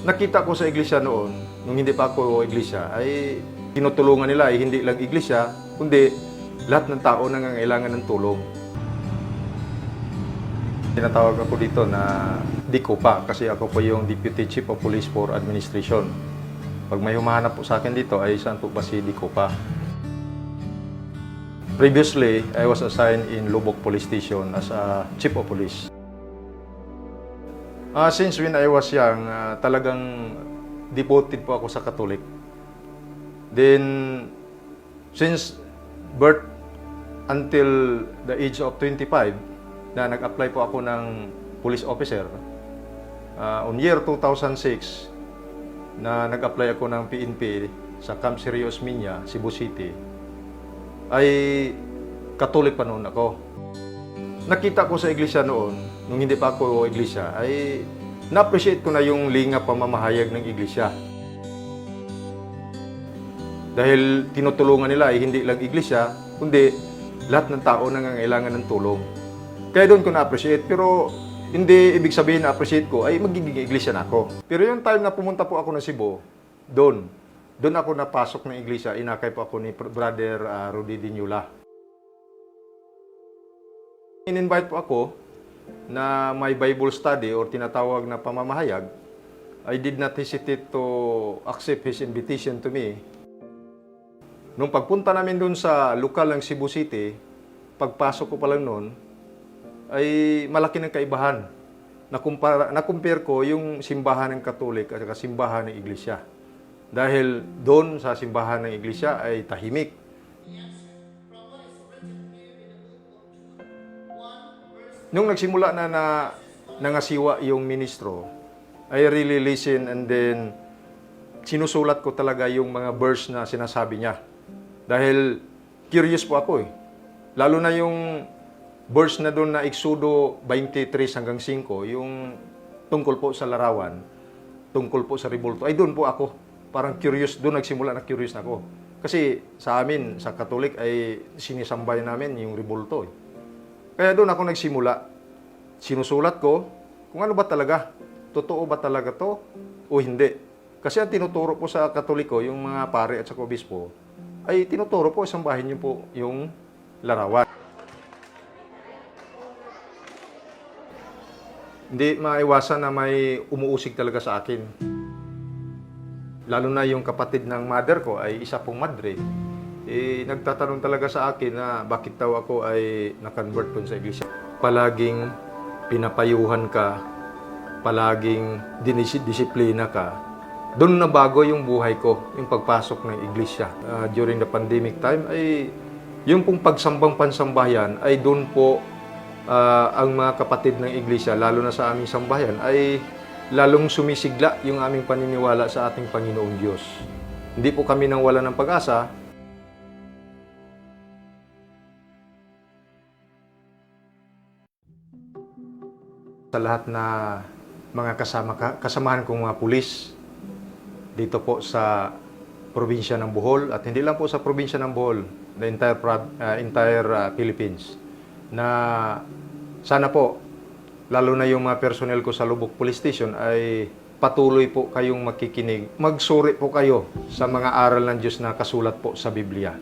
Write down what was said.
Nakita ko sa iglesia noon, nung hindi pa ako iglesia, ay tinutulungan nila ay hindi lang iglesia, kundi lahat ng tao na nangangailangan ng tulong. Tinatawag ako dito na DICOPA kasi ako po yung Deputy Chief of Police for Administration. Pag may humahanap po sa akin dito ay saan po ba si DICOPA? Previously, I was assigned in Lubok Police Station as a Chief of Police. Since when I was young, talagang devoted po ako sa Catholic. Then, since birth until the age of 25, na nag-apply po ako ng police officer, on year 2006, na nag-apply ako ng PNP sa Camp Sirius Minya, Cebu City, ay Catholic pa noon ako. Nakita ko sa iglesia noon, nung hindi pa ako iglesia, ay na-appreciate ko na yung lingap pamamahayag ng iglesia. Dahil tinutulungan nila ay hindi lang iglesia, kundi lahat ng tao na nangangailangan ng tulong. Kaya doon ko na-appreciate, pero hindi ibig sabihin na-appreciate ko ay magiging iglesia na ako. Pero yung time na pumunta po ako ng Cebu, doon ako napasok ng iglesia, inakay po ako ni Brother Rudy Diñula. In-invite po ako na may Bible study or tinatawag na pamamahayag. I did not hesitate to accept his invitation to me. Nung pagpunta namin doon sa lokal ng Cebu City, pagpasok ko pa lang noon, ay malaki ng kaibahan. Na-compare ko yung simbahan ng Katolik at simbahan ng Iglesia. Dahil doon sa simbahan ng Iglesia ay tahimik. Nung nagsimula na nangasiwa yung ministro, I really listen and then sinusulat ko talaga yung mga verse na sinasabi niya. Dahil curious po ako eh. Lalo na yung verse na doon na Exodo 23 hanggang 5, yung tungkol po sa larawan, tungkol po sa rebulto, ay doon po ako. Parang curious, doon nagsimula na curious na ako. Kasi sa amin, sa Katolik, ay sinisambay namin yung rebulto eh. Kaya doon ako nagsimula. Sinusulat ko kung ano ba talaga. Totoo ba talaga to o hindi. Kasi ang tinuturo po sa Katoliko, yung mga pare at sa obispo, ay tinuturo po, sambahin niyo po yung larawan. Hindi maiwasan na may umuusig talaga sa akin. Lalo na yung kapatid ng mother ko ay isa pong madre. Nagtatanong talaga sa akin na bakit daw ako ay na-convert dun sa iglesia. Palaging pinapayuhan ka, palaging dinidisiplina ka. Doon na bago yung buhay ko, yung pagpasok ng iglesia. During the pandemic time, ay yung pong pagsambang pansambayan ay doon po ang mga kapatid ng iglesia, lalo na sa aming sambayan, ay lalong sumisigla yung aming paniniwala sa ating Panginoong Diyos. Hindi po kami nang wala ng pag-asa. Sa lahat na mga kasamahan kong mga pulis dito po sa probinsya ng Bohol, at hindi lang po sa probinsya ng Bohol, the entire Philippines, na sana po, lalo na yung mga personnel ko sa Lubok Police Station, ay patuloy po kayong makikinig. Magsuri po kayo sa mga aral ng Diyos na kasulat po sa Biblia.